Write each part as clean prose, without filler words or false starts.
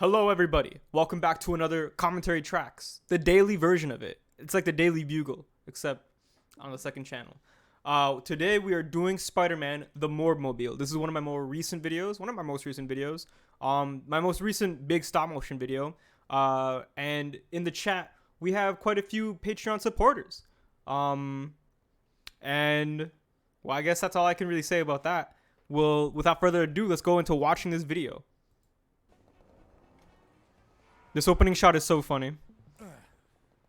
Hello, everybody. Welcome back to another commentary Trax, the daily version of it. It's like the Daily Bugle, except on the second channel. Today we are doing Spider-Man: The Morb Mobile. This is one of my most recent videos. My most recent big stop motion video. And in the chat we have quite a few Patreon supporters. And well, I guess that's all I can really say about that. Well, without further ado, let's go into watching this video. This opening shot is so funny.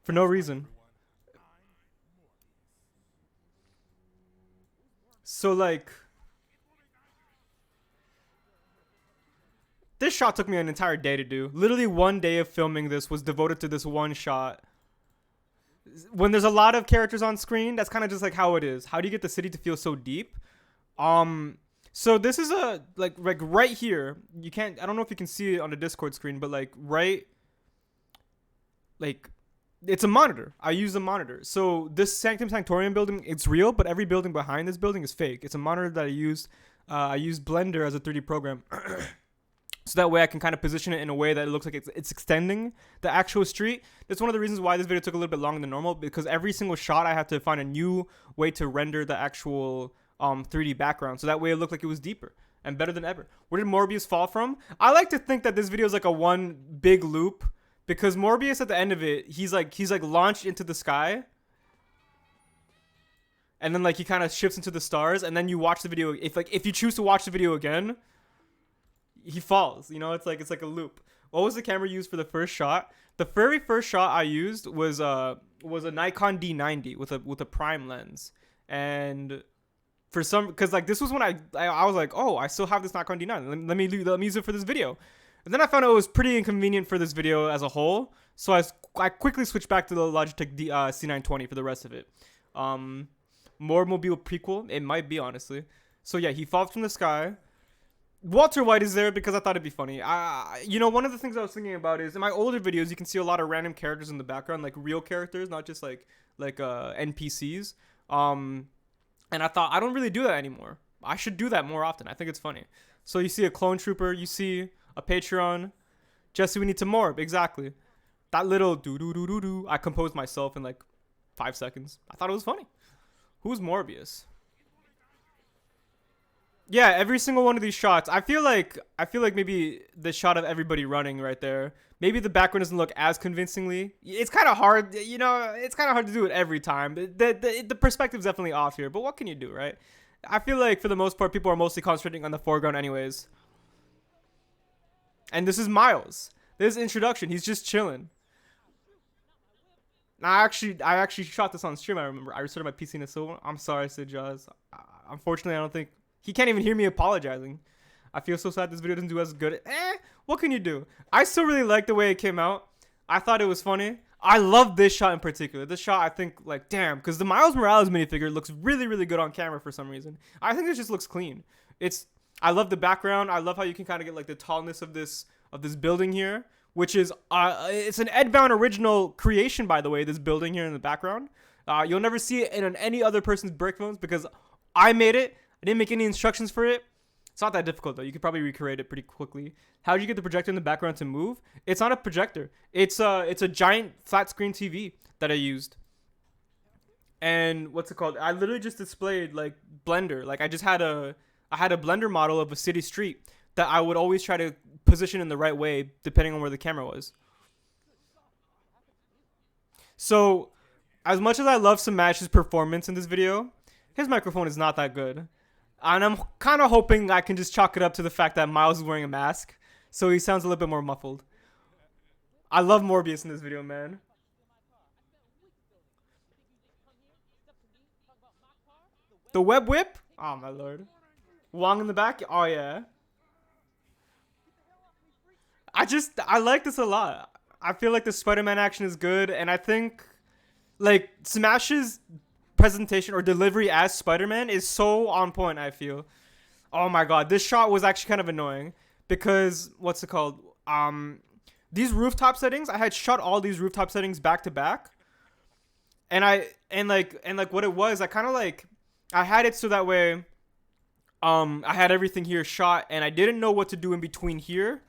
For no reason. So, like, this shot took me an entire day to do. Literally 1 day of filming this was devoted to this one shot. When there's a lot of characters on screen, that's kind of just like how it is. How do you get the city to feel so deep? So this is like right here. You can't, I don't know if you can see it on the Discord screen, but like it's a monitor. I use a monitor. So this Sanctum Sanctorium building, it's real, but every building behind this building is fake. It's a monitor that I used. I used Blender as a 3D program. So that way I can kind of position it in a way that it looks like it's extending the actual street. That's one of the reasons why this video took a little bit longer than normal, because every single shot I had to find a new way to render the actual 3D background. So that way it looked like it was deeper and better than ever. Where did Morbius fall from? I like to think that this video is like a one big loop, because Morbius at the end of it, he's like launched into the sky. And then like he kind of shifts into the stars, and then you watch the video. If you choose to watch the video again, he falls. You know, it's like a loop. What was the camera used for the first shot? The very first shot I used was a Nikon D90 with a prime lens. And for some, because like this was when I was like, oh, I still have this Nikon D9. Let me use it for this video. And then I found out it was pretty inconvenient for this video as a whole, so I quickly switched back to the Logitech C920 for the rest of it. More Mobile prequel, it might be, honestly. So yeah, he falls from the sky. Walter White is there because I thought it'd be funny. You know, one of the things I was thinking about is in my older videos, you can see a lot of random characters in the background, like real characters, not just like NPCs. And I thought I don't really do that anymore. I should do that more often. I think it's funny. So you see a clone trooper, you see a Patreon. Jesse, we need to Morb. Exactly. That little do I composed myself in like 5 seconds. I thought it was funny. Who's Morbius? Yeah, every single one of these shots. I feel like maybe the shot of everybody running right there. Maybe the background doesn't look as convincingly. It's kind of hard, you know. It's kind of hard to do it every time. The perspective's definitely off here. But what can you do, right? I feel like for the most part, people are mostly concentrating on the foreground, anyways. And this is Miles. This is introduction. He's just chilling. I actually shot this on stream. I remember. I restarted my PC in a silver. I'm sorry, Sid Jaws. Unfortunately, I don't think he can't even hear me apologizing. I feel so sad this video doesn't do as good. What can you do? I still really like the way it came out. I thought it was funny. I love this shot in particular. This shot, I think, like, damn, because the Miles Morales minifigure looks really, really good on camera for some reason. I think it just looks clean. I love the background. I love how you can kind of get like the tallness of this building here, which is it's an Edbound original creation, by the way. This building here in the background, you'll never see it in any other person's brick phones because I made it. I didn't make any instructions for it. It's not that difficult though. You could probably recreate it pretty quickly. How did you get the projector in the background to move? It's not a projector. It's a giant flat screen TV that I used. And what's it called? I literally just displayed like Blender. Like I had a Blender model of a city street that I would always try to position in the right way depending on where the camera was. So, as much as I love Samash's performance in this video, his microphone is not that good. And I'm kind of hoping I can just chalk it up to the fact that Miles is wearing a mask, so he sounds a little bit more muffled. I love Morbius in this video, man. The web whip? Oh my lord. Wong in the back? Oh yeah. I like this a lot. I feel like the Spider-Man action is good, and I think like Smash's presentation or delivery as Spider-Man is so on point, I feel. Oh my god, this shot was actually kind of annoying because what's it called? These rooftop settings, I had shot all these rooftop settings back to back. And what it was, I kind of like I had it so that way I had everything here shot, and I didn't know what to do in between here.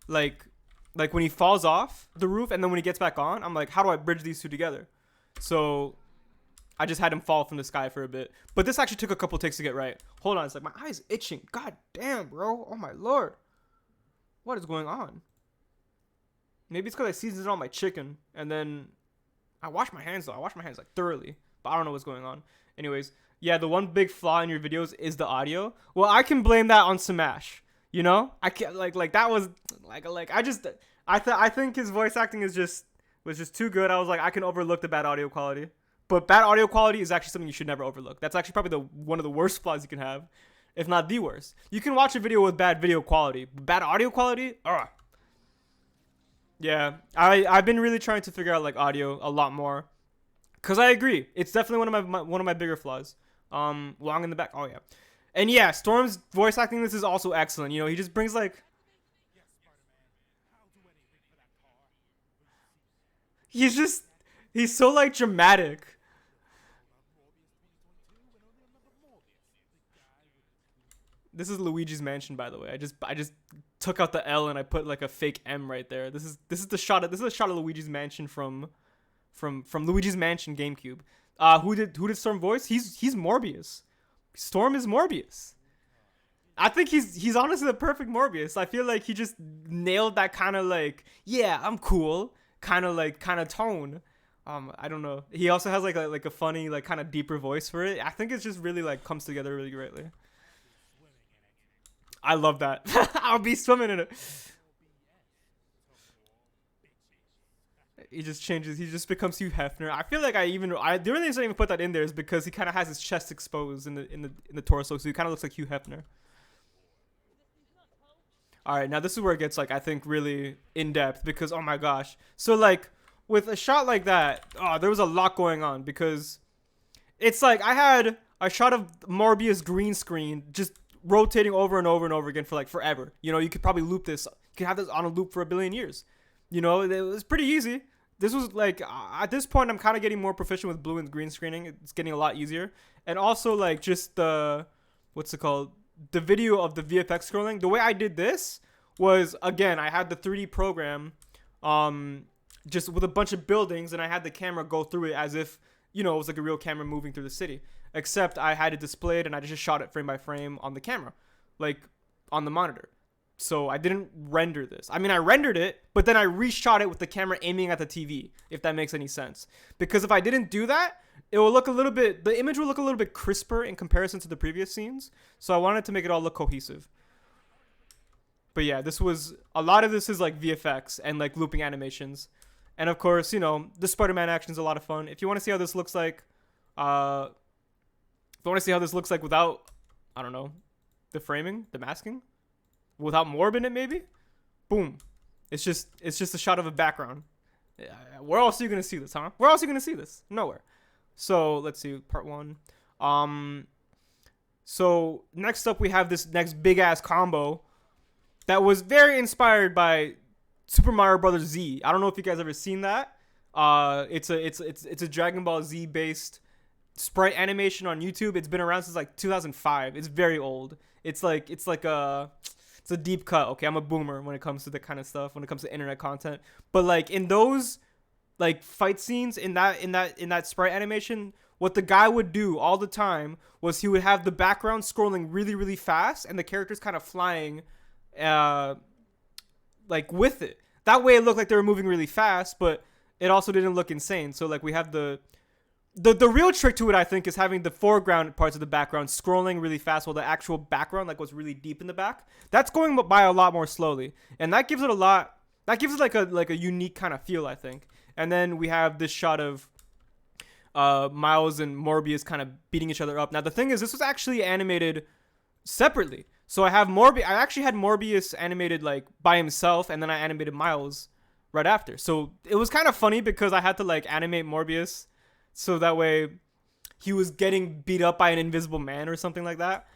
like when he falls off the roof and then when he gets back on, I'm like, how do I bridge these two together? So I just had him fall from the sky for a bit. But this actually took a couple takes to get right. Hold on, it's like my eye's itching. God damn, bro. Oh my lord. What is going on? Maybe it's because I seasoned it on my chicken and then I wash my hands though. I wash my hands like thoroughly, but I don't know what's going on. Anyways, yeah, the one big flaw in your videos is the audio. Well, I can blame that on Smash. You know, I can't like that was like I think his voice acting was just too good. I was like, I can overlook the bad audio quality, but bad audio quality is actually something you should never overlook. That's actually probably one of the worst flaws you can have, if not the worst. You can watch a video with bad video quality, but bad audio quality. Yeah, I've been really trying to figure out like audio a lot more, cause I agree, it's definitely one of my bigger flaws. Long in the back. Oh yeah. And yeah, Storm's voice acting this is also excellent. You know, he just brings like he's so like dramatic. This is Luigi's Mansion, by the way. I just took out the L and I put like a fake M right there. This is a shot of Luigi's Mansion from Luigi's Mansion GameCube. Who did Storm voice? He's Morbius. Storm is Morbius. I think he's honestly the perfect Morbius. I feel like he just nailed that kind of like, yeah, I'm cool kind of tone. I don't know. He also has like a funny like kind of deeper voice for it. I think it's just really like comes together really greatly. I love that. I'll be swimming in it. He just changes. He just becomes Hugh Hefner. I feel like the only reason I even put that in there is because he kind of has his chest exposed in the torso, so he kind of looks like Hugh Hefner. All right, now this is where it gets like I think really in depth because oh my gosh. So like with a shot like that, there was a lot going on because it's like I had a shot of Morbius green screen just rotating over and over and over again for like forever. You know, you could probably loop this. You could have this on a loop for a billion years. You know, it was pretty easy. This was like at this point I'm kind of getting more proficient with blue and green screening. It's getting a lot easier. And also like just the what's it called? The video of the VFX scrolling. The way I did this was again, I had the 3D program just with a bunch of buildings and I had the camera go through it as if, you know, it was like a real camera moving through the city. Except I had it displayed and I just shot it frame by frame on the camera, like on the monitor. So I didn't render this. I mean, I rendered it, but then I reshot it with the camera aiming at the TV, if that makes any sense. Because if I didn't do that, it will look the image will look a little bit crisper in comparison to the previous scenes. So I wanted to make it all look cohesive. But yeah, a lot of this is like VFX and like looping animations. And of course, you know, the Spider-Man action is a lot of fun. If you want to see how this looks like, without, I don't know, the framing, the masking, without Morb in it, maybe, boom, it's just a shot of a background. Where else are you gonna see this, huh? Where else are you gonna see this? Nowhere. So let's see, part one. So next up we have this next big ass combo that was very inspired by Super Mario Brothers Z. I don't know if you guys ever seen that. It's a Dragon Ball Z based sprite animation on YouTube. It's been around since like 2005. It's very old. It's a deep cut. Okay, I'm a boomer when it comes to that kind of stuff, when it comes to internet content. But like in those like fight scenes in that sprite animation, what the guy would do all the time was he would have the background scrolling really, really fast and the characters kind of flying like with it. That way it looked like they were moving really fast, but it also didn't look insane. So like we have the real trick to it, I think, is having the foreground parts of the background scrolling really fast while the actual background like was really deep in the back. That's going by a lot more slowly, and that gives it like a unique kind of feel, I think. And then we have this shot of Miles and Morbius kind of beating each other up. Now the thing is, this was actually animated separately. So I actually had Morbius animated like by himself, and then I animated Miles right after. So it was kind of funny because I had to like animate Morbius so that way he was getting beat up by an invisible man or something like that.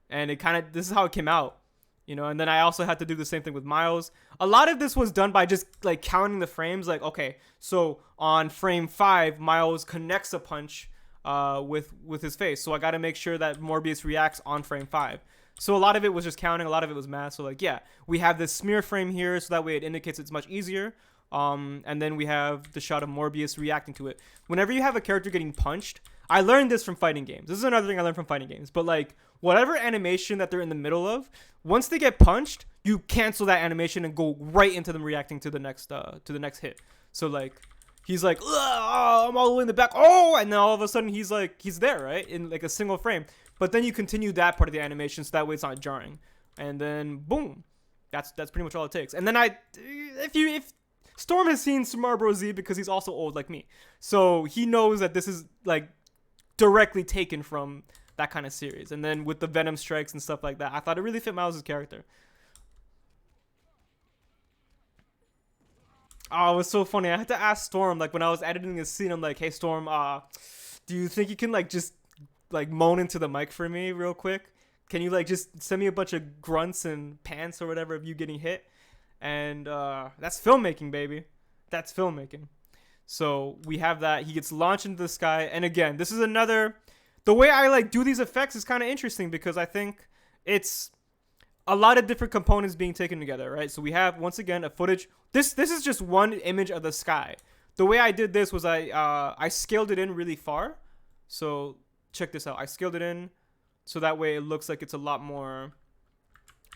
And this is how it came out, you know. And then I also had to do the same thing with Miles. A lot of this was done by just like counting the frames. Like, okay, so on frame 5, Miles connects a punch with his face. So I got to make sure that Morbius reacts on frame 5. So a lot of it was just counting, a lot of it was math. So like, yeah, we have this smear frame here, so that way it indicates it's much easier. And then we have the shot of Morbius reacting to it. Whenever you have a character getting punched, I learned this from fighting games. This is another thing I learned from fighting games. But like, whatever animation that they're in the middle of, once they get punched, you cancel that animation and go right into them reacting to the next hit. So like, he's like, oh, I'm all the way in the back. Oh, and then all of a sudden he's there, right? In like a single frame. But then you continue that part of the animation so that way it's not jarring. And then boom. That's pretty much all it takes. And then if Storm has seen Smart Bros. Z because he's also old like me. So he knows that this is like directly taken from that kind of series. And then with the Venom strikes and stuff like that, I thought it really fit Miles' character. Oh, it was so funny. I had to ask Storm, like when I was editing this scene, I'm like, hey Storm, do you think you can like just like moan into the mic for me real quick? Can you like just send me a bunch of grunts and pants or whatever of you getting hit? And that's filmmaking, baby. That's filmmaking. So we have that. He gets launched into the sky. And again, this is another... The way I like do these effects is kind of interesting because I think it's a lot of different components being taken together, right? So we have, once again, a footage. This is just one image of the sky. The way I did this was I scaled it in really far. So check this out. I scaled it in so that way it looks like it's a lot more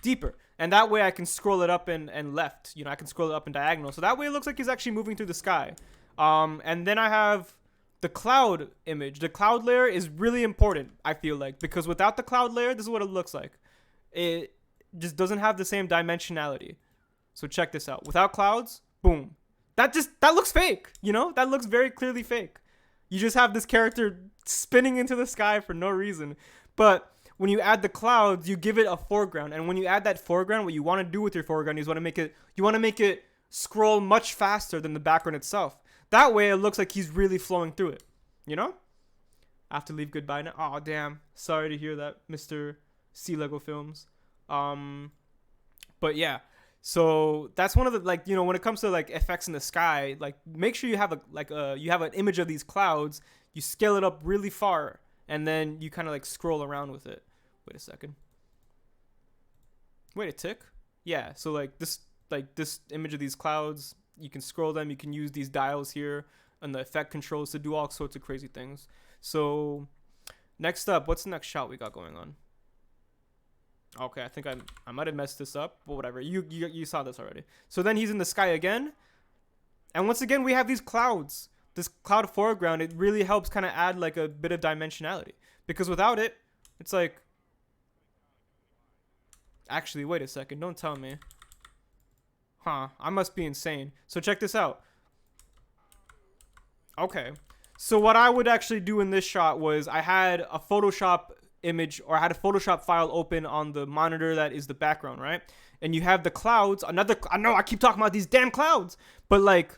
deeper. And that way I can scroll it up and left. You know, I can scroll it up and diagonal. So that way it looks like he's actually moving through the sky. And then I have the cloud image. The cloud layer is really important, I feel like. Because without the cloud layer, this is what it looks like. It just doesn't have the same dimensionality. So check this out. Without clouds, boom. That looks fake, you know? That looks very clearly fake. You just have this character spinning into the sky for no reason. But when you add the clouds, you give it a foreground. And when you add that foreground, what you want to do with your foreground is you want to make it scroll much faster than the background itself. That way it looks like he's really flowing through it. You know? I have to leave goodbye now. Oh, damn. Sorry to hear that, Mr. C Lego Films. But yeah. So that's one of the, like, you know, when it comes to like effects in the sky, like make sure you have you have an image of these clouds, you scale it up really far, and then you kind of like scroll around with it. Wait a second. Wait a tick. Yeah. So like this image of these clouds, you can scroll them. You can use these dials here and the effect controls to do all sorts of crazy things. So next up, what's the next shot we got going on? Okay, I think I might have messed this up, but whatever. You saw this already. So then he's in the sky again. And once again, we have these clouds. This cloud foreground, it really helps kind of add like a bit of dimensionality. Because without it, it's like... Actually, wait a second. Don't tell me. Huh, I must be insane. So check this out. Okay. So what I would actually do in this shot was I had a Photoshop image, or I had a Photoshop file open on the monitor that is the background, right? And you have the clouds. I know I keep talking about these damn clouds, but like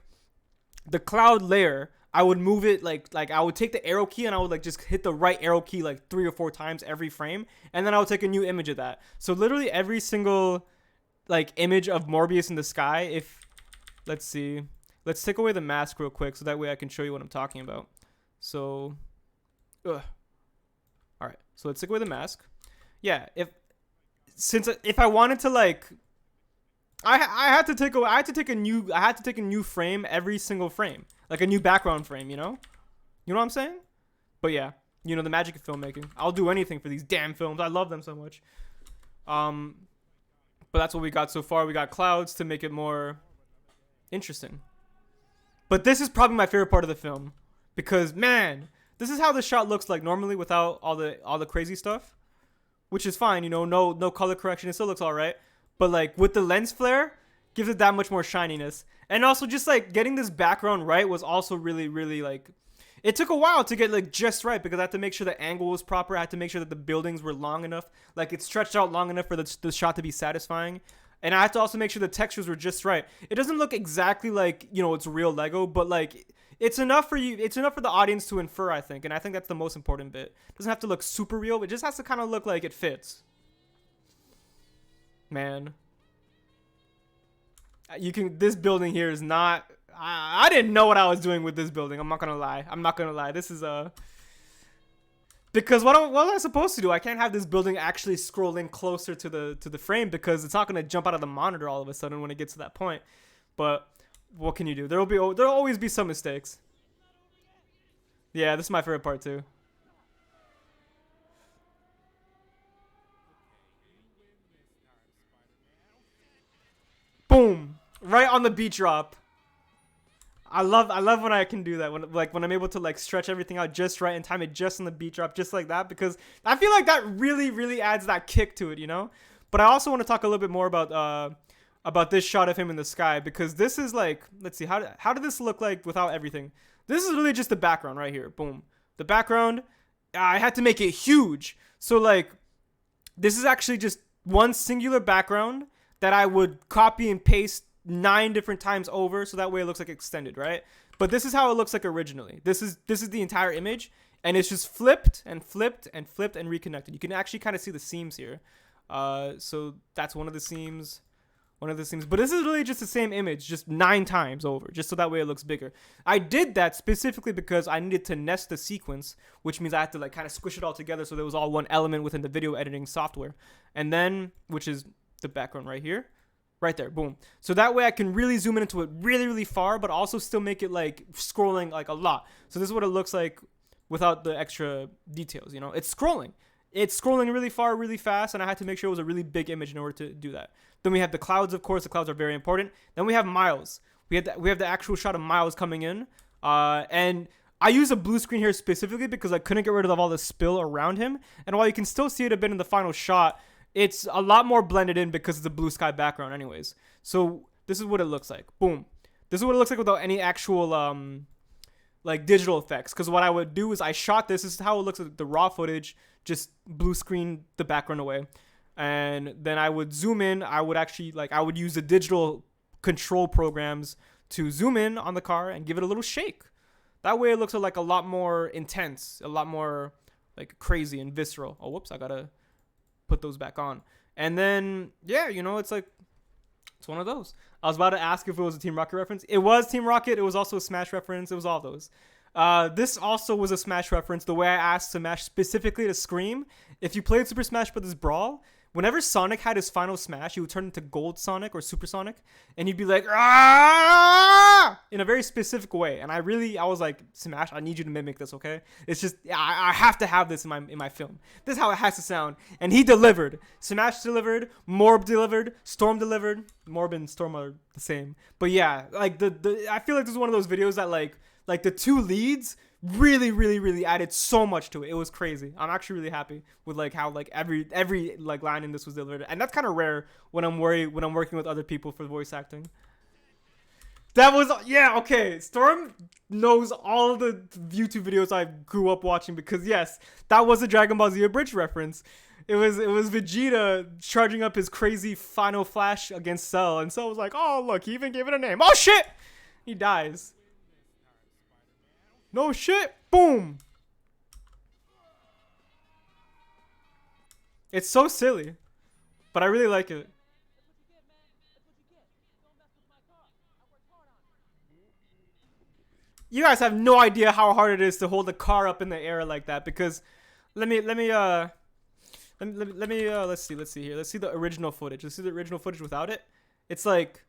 the cloud layer, I would move it like I would take the arrow key and I would like just hit the right arrow key like 3 or 4 times every frame, and then I would take a new image of that. So literally every single like image of Morbius in the sky, if let's see, let's take away the mask real quick so that way I can show you what I'm talking about. So all right, so let's take away the mask. Yeah, if I wanted to like, I had to take a new frame every single frame, like a new background frame. You know what I'm saying? But yeah, you know the magic of filmmaking. I'll do anything for these damn films. I love them so much. But that's what we got so far. We got clouds to make it more interesting. But this is probably my favorite part of the film because man, this is how the shot looks like normally without all the crazy stuff, which is fine, you know, no color correction. It still looks all right. But like with the lens flare, gives it that much more shininess. And also just like getting this background right was also really, really like, it took a while to get like just right because I had to make sure the angle was proper. I had to make sure that the buildings were long enough, like it stretched out long enough for the shot to be satisfying. And I had to also make sure the textures were just right. It doesn't look exactly like, you know, it's real Lego, but like it's enough for the audience to infer, I think. And I think that's the most important bit. It doesn't have to look super real. It just has to kind of look like it fits. Man. This building here is not... I didn't know what I was doing with this building. I'm not going to lie. This is Because what am I supposed to do? I can't have this building actually scrolling closer to the frame because it's not gonna jump out of the monitor all of a sudden when it gets to that point. But what can you do? There'll always be some mistakes. Yeah, this is my favorite part too. Boom! Right on the beat drop. I love when I can do that, when I'm able to like stretch everything out just right and time it just on the beat drop just like that, because I feel like that really adds that kick to it, you know. But I also want to talk a little bit more about this shot of him in the sky, because this is like, let's see, how did this look like without everything? This is really just the background right here. Boom. The background, I had to make it huge. So like this is actually just one singular background that I would copy and paste 9 different times over, so that way it looks like extended, right? But this is how it looks like originally. This is the entire image, and it's just flipped and flipped and flipped and reconnected. You can actually kind of see the seams here. So that's one of the seams. But this is really just the same image, just 9 times over, just so that way it looks bigger. I did that specifically because I needed to nest the sequence, which means I had to like kind of squish it all together so there was all one element within the video editing software. And then, which is the background right here. Right there, boom. So that way I can really zoom in into it really far, but also still make it like scrolling like a lot. So this is what it looks like without the extra details, you know? It's scrolling. It's scrolling really far, really fast, and I had to make sure it was a really big image in order to do that. Then we have the clouds, of course. The clouds are very important. Then we have Miles. We have the actual shot of Miles coming in. And I use a blue screen here specifically because I couldn't get rid of all the spill around him. And while you can still see it a bit in the final shot, it's a lot more blended in because of the blue sky background anyways. So this is what it looks like. Boom. This is what it looks like without any actual like digital effects. Because what I would do is I shot this. This is how it looks like the raw footage. Just blue screen the background away. And then I would zoom in. I would use the digital control programs to zoom in on the car and give it a little shake. That way it looks like a lot more intense. A lot more like crazy and visceral. Oh, whoops. I gotta put those back on. And then yeah, you know, it's one of those. I was about to ask if it was a Team Rocket reference. It was Team Rocket. It was also a Smash reference. It was all those. This also was a Smash reference. The way I asked Smash specifically to scream. If you played Super Smash Bros. Brawl, whenever Sonic had his final smash, he would turn into Gold Sonic or Super Sonic, and he'd be like, "Ah!" in a very specific way. And I was like, Smash, I need you to mimic this, okay? It's just I have to have this in my film. This is how it has to sound. And he delivered. Smash delivered. Morb delivered. Storm delivered. Morb and Storm are the same. But yeah, like I feel like this is one of those videos that like the 2 leads really added so much to it. It was crazy. I'm actually really happy with like how like every like line in this was delivered, and that's kind of rare when I'm working with other people for voice acting. That was, yeah, okay. Storm knows all the YouTube videos I grew up watching, because yes, that was a Dragon Ball Z Abridged reference. It was Vegeta charging up his crazy final flash against Cell, and Cell was like, "Oh look, he even gave it a name. Oh shit!" He dies. No shit. Boom. It's so silly, but I really like it. You guys have no idea how hard it is to hold a car up in the air like that, because let's see here. Let's see the original footage. Let's see the original footage without it. It's like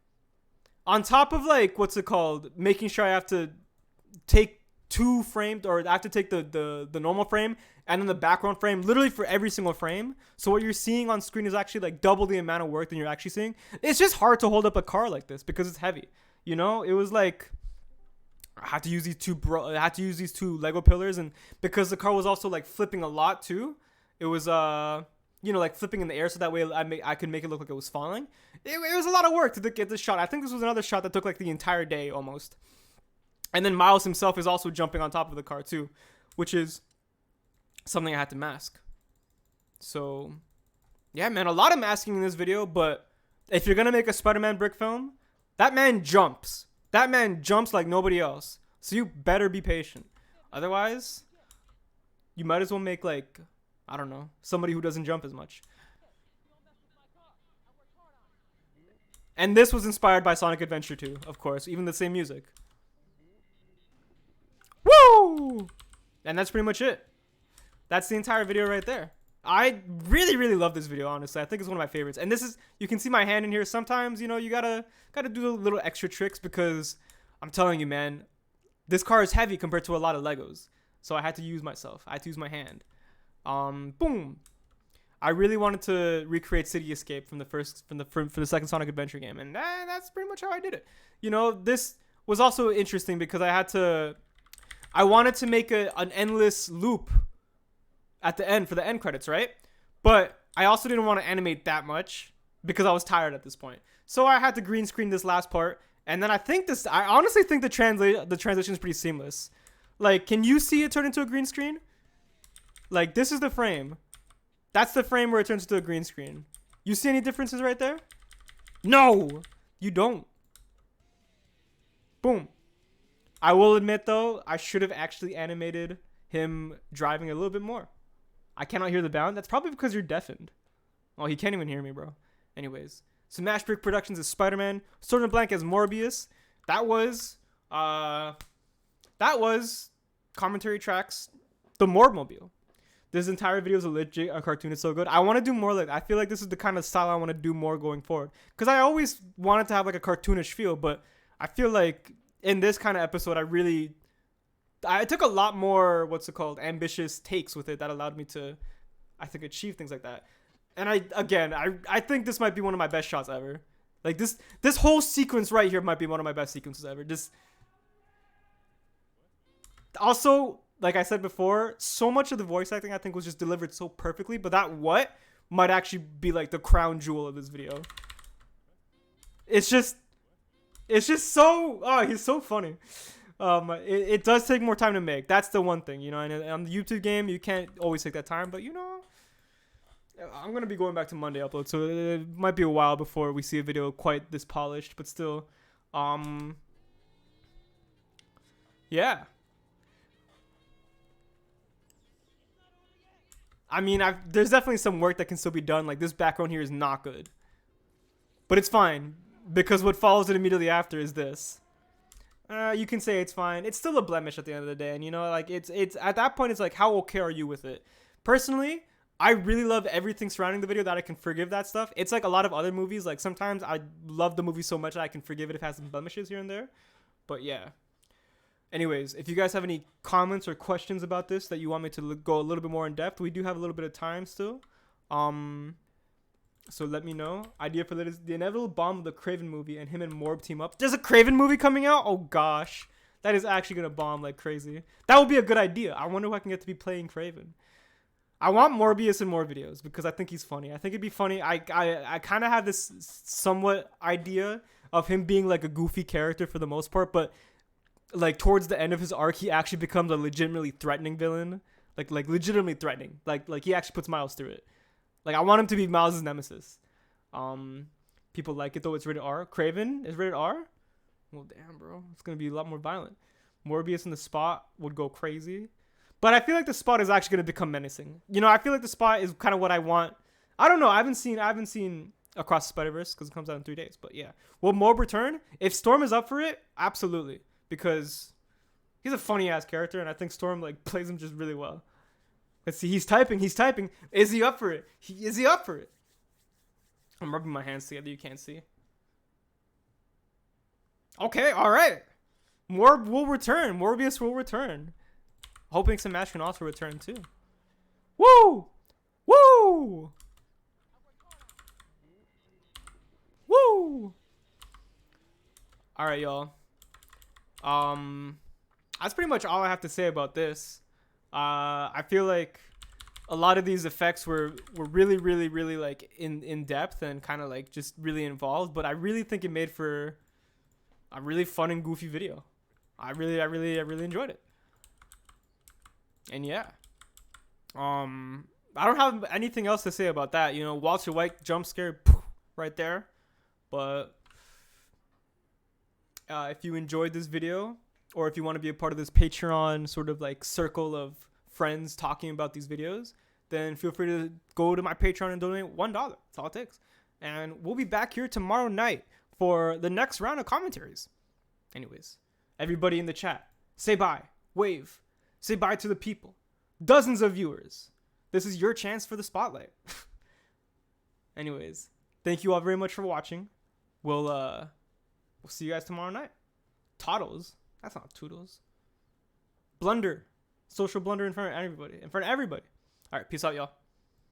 on top of like, what's it called? Making sure I have to take 2 frames, or I have to take the normal frame and then the background frame literally for every single frame. So what you're seeing on screen is actually like double the amount of work than you're actually seeing. It's just hard to hold up a car like this because it's heavy. You know, it was like I had to use these 2 Lego pillars, and because the car was also like flipping a lot too, it was you know, like flipping in the air, so that way I could make it look like it was falling. It was a lot of work to get this shot. I think this was another shot that took like the entire day almost. And then Miles himself is also jumping on top of the car too, which is something I had to mask. So, yeah, man, a lot of masking in this video, but if you're going to make a Spider-Man brick film, that man jumps. That man jumps like nobody else. So you better be patient. Otherwise, you might as well make like, I don't know, somebody who doesn't jump as much. And this was inspired by Sonic Adventure 2, of course, even the same music. Woo! And that's pretty much it. That's the entire video right there. I really, really love this video, honestly. I think it's one of my favorites. And this is, you can see my hand in here. Sometimes, you know, you gotta do the little extra tricks because I'm telling you, man, this car is heavy compared to a lot of Legos. So I had to use myself. I had to use my hand. Boom. I really wanted to recreate City Escape from the second Sonic Adventure game, and that's pretty much how I did it. You know, this was also interesting because I wanted to make an endless loop at the end for the end credits, right? But I also didn't want to animate that much because I was tired at this point. So I had to green screen this last part, and then I honestly think the transition is pretty seamless. Like, can you see it turn into a green screen? Like, this is the frame. That's the frame where it turns into a green screen. You see any differences right there? No, you don't. Boom. I will admit, though, I should have actually animated him driving a little bit more. I cannot hear the bound. That's probably because you're deafened. Oh, he can't even hear me, bro. Anyways, Smash Brick Productions is Spider-Man. Sword and Blank as Morbius. That was Commentary Trax, the Morb Mobile. This entire video is a cartoon. It's so good. I want to do more like, I feel like this is the kind of style I want to do more going forward. Because I always wanted to have like a cartoonish feel, but I feel like in this kind of episode, I took a lot more, ambitious takes with it that allowed me to, I think, achieve things like that. And I think this might be one of my best shots ever. Like this whole sequence right here might be one of my best sequences ever. Also, like I said before, so much of the voice acting I think was just delivered so perfectly, but that what might actually be like the crown jewel of this video. It's just so, he's so funny. It does take more time to make. That's the one thing, you know, and on the YouTube game, you can't always take that time, but you know, I'm going to be going back to Monday upload, so it might be a while before we see a video quite this polished, but still, yeah. I mean, there's definitely some work that can still be done. Like, this background here is not good. But it's fine, because what follows it immediately after is this. You can say it's fine. It's still a blemish at the end of the day. And, you know, like, it's at that point, it's like, how okay are you with it? Personally, I really love everything surrounding the video that I can forgive that stuff. It's like a lot of other movies. Like, sometimes I love the movie so much that I can forgive it if it has some blemishes here and there. But, yeah. Anyways, if you guys have any comments or questions about this that you want me to go a little bit more in depth, we do have a little bit of time still. So let me know. Idea for the inevitable bomb of the Kraven movie and him and Morb team up. There's a Kraven movie coming out? Oh gosh. That is actually going to bomb like crazy. That would be a good idea. I wonder if I can get to be playing Kraven. I want Morbius in more videos because I think he's funny. I think it'd be funny. I kind of have this somewhat idea of him being like a goofy character for the most part, but like towards the end of his arc, he actually becomes a legitimately threatening villain. Like legitimately threatening. Like he actually puts Miles through it. Like I want him to be Miles' nemesis. People like it though. It's rated R. Kraven is rated R. Well, damn, bro. It's gonna be a lot more violent. Morbius in the Spot would go crazy. But I feel like the Spot is actually gonna become menacing. You know, I feel like the Spot is kind of what I want. I don't know. I haven't seen Across the Spider-Verse because it comes out in 3 days. But yeah, will Morb return? If Storm is up for it, absolutely. Because he's a funny ass character, and I think Storm like plays him just really well. Let's see, he's typing. Is he up for it? Is he up for it? I'm rubbing my hands together. You can't see. Okay, all right. Morb will return. Morbius will return. Hoping Smash can also return too. Woo! Woo! Woo! All right, y'all. That's pretty much all I have to say about this. I feel like a lot of these effects were really like in depth and kind of like just really involved, but I really think it made for a really fun and goofy video. I really enjoyed it. And yeah. I don't have anything else to say about that. You know, Walter White jump scare right there. But if you enjoyed this video, or if you want to be a part of this Patreon sort of like circle of friends talking about these videos, then feel free to go to my Patreon and donate $1. That's all it takes. And we'll be back here tomorrow night for the next round of commentaries. Anyways, everybody in the chat, say bye, wave, say bye to the people. dozens of viewers. This is your chance for the spotlight. Anyways, thank you all very much for watching. We'll see you guys tomorrow night. Toddles. That's not toodles. Blunder. Social blunder in front of everybody. All right, peace out, y'all.